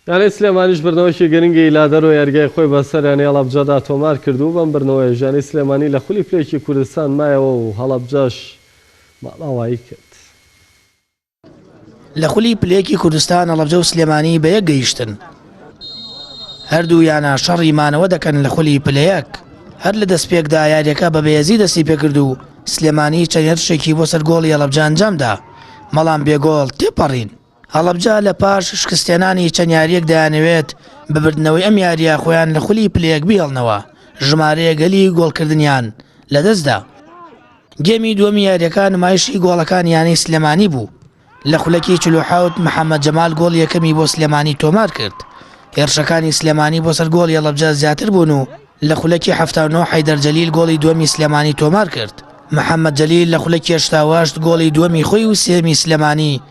یانەی سلێمانیش بردنەوەیکی گرنگی لا دەرەوە یاریگای خۆی بەسەر یانەی هەڵەبجەدا تۆمار کردو بەم بردنەوەی ژیانی سلێمانی لە خولی پلەیەکی کوردستان مایەوە و هەڵەبجەش ماڵاوایی کرد. لە خولی پلەیەکی کوردستان هەڵەبجە و سلێمانی بە یەک گەیشتن. هەردوویانە شەڕی مانەوە دەکەن لە خولی پلەیەک. هەر لە دەستپێکدا یاریەکە بە بەیەزی دەستی پێکرد و سلێمانی چەند هێرشێکی بۆ سەر گۆڵی هەڵەبجە ئەنجامدا، بەڵام بێگۆڵ تێپەڕین. هەڵەبجە لە پاش شکستێنانی چەند یاریەک دەیانەوێت ببردنەوەی ئەم یاریە خۆیان لە خولی پلەیەک بهێڵنەوە، ژمارەیە گەلی گۆڵکردنیان لەدەستدا. گێمی دووەمی یاریەکە نمایشی گۆڵەکان یانەی سلێمانی بوو. لە خولەکی 47 محەممەد جەمال گۆڵ یەکەمی بۆ سلێمانی تۆمار کرد. هێرشەکانی سلێمانی بۆ سەر گۆڵی هەڵەبجە زیاتر بوون و لە خولەکی 79 حەیدەر جەلیل گۆڵی دووەمی سلێمانی تۆمار کرد. محەممەد جەلیل لە خولەکی 88 گۆڵی دووەمی خۆی و سێمی سلێمانی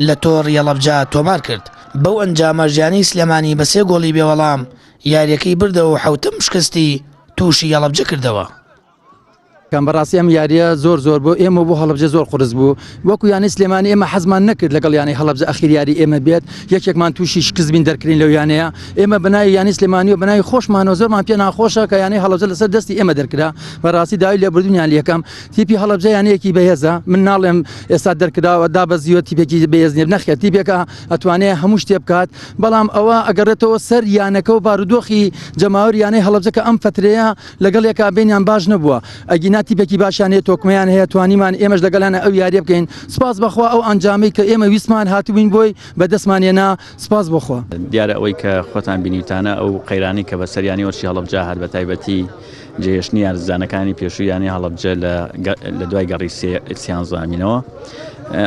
لە تۆڕی هەڵەبجە تۆمار کرد. بەو ئەنجامە ژیانی سلێمانی بە 3 گۆڵی بێوەڵام یاریەکەی بردەوە و 7م شکستی تووشی هەڵەبجە کردەوە. کەم بەڕاستی ئەم یاریە زۆر بۆ ئێمە بۆ هەڵەبجە زۆر قورس بوو، وەکو یانی سلێمانی ئێمە حەزمان نەکرد لەگەڵ یانی هەڵەبجە ئەخیر یاری ئێمە بێت، یەکێکمان تووشی شکست بین دەرکرین لەو یانەیە. ئێمە بەناوی یانی سلێمانی و بەناوی خۆشمانەوە زۆرمان پێ ناخۆشە کە یانی هەڵەبجە لەسەر دەستی ئێمە دەرکرا. بەڕاستی داوای لێبوردنیان یەکەم تیپی هەڵەبجە یانەیەکی بەهێزە، من ناڵێم ئێستا دەرکراوە دابەزیوە تیپێکی بەهێز نیە، نەخێت تیپێکە ئەتوانێت هەموو شتێ بکات، بەڵام ئەوە ئەگەڕێتەوە سەر یانەکە و بارودۆخی جەماوەر یانەی هەڵەبجە کە ئەم فترەیە لەگەڵ یەکا بینیان باش نەبووە. ئەگینا تیپێکی باشیان تۆکمەیان هەیە توانیمان ئێمەش لەگەڵانە ئەو یاریە بکەین. سپاس بەخوا ئەو ئەنجامەی کە ئێمە ویسمان هاتووین بۆی بەدەستمانێنا، سپاس بەخوا. دیارە ئەوەی کە خۆتان بینیتانە ئەو قەیرانی کە بە سەریانی وەرشی هەڵەبجە هات بە تایبەتی جێهێشتنی یارزانەکانی پێشوویانی هەڵەبجە لە دوای گەڕی سیان زامینەوە.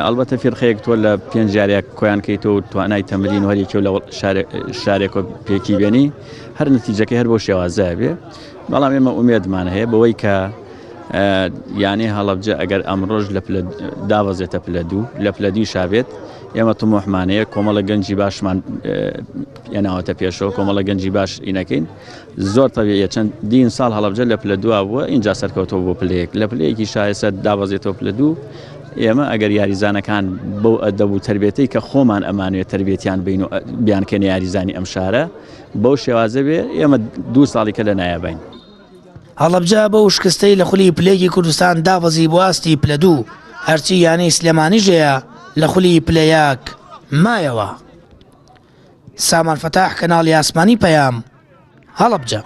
ئەلبەتە فێرخەیەک تۆ لە 5 جارێک کۆیان کەیتەوە و توانای تەمرین وەریەکە لە شارێک پێکی بێنی هەر نتیجەکەی هەر بۆ شێوازە بێ. بەڵام ئێمە ئومێدمان هەیە بەوەی کە یانی هەڵەبجە ئەگەر ئەمڕۆژ لە داوەزێتە پلە دوو لە پلە دوی شابێت، ئێمە تۆمۆحمانەیە کۆمەڵە گەنجی باشمان یاناوەتە پێشەوە، کۆمەڵە گەنجی باش ئینەکەین. زۆر تەبیعیە چەندین ساڵ هەڵەبجە لە پلە دووە بووە، اینجا سەرکەوتەوە بۆ پلەیەک، لە پلەیەکی شایسته داوەزێتەوە پلە دوو. ئێمە ئەگەر یاریزانەکان بەو ئەدەب و تربێتەی کە خۆمان ئەمانوێت تربێتیان بین و بیانکەنە یاریزانی ئەم شارە بەو شێوازە بێ، ئێمە 2 ساڵێکە لە نایابین. هەڵەبجە بەو شکستەی لە خولی پلەیەکی کوردستان داوەزی بۆ ئاستی پلە دوو، هەرچی یانەی سلێمانیژەیە لە خولی پلەیەک مایەوە. سامان فەتاح، کەناڵی ئاسمانی پەیام، هەڵەبجە.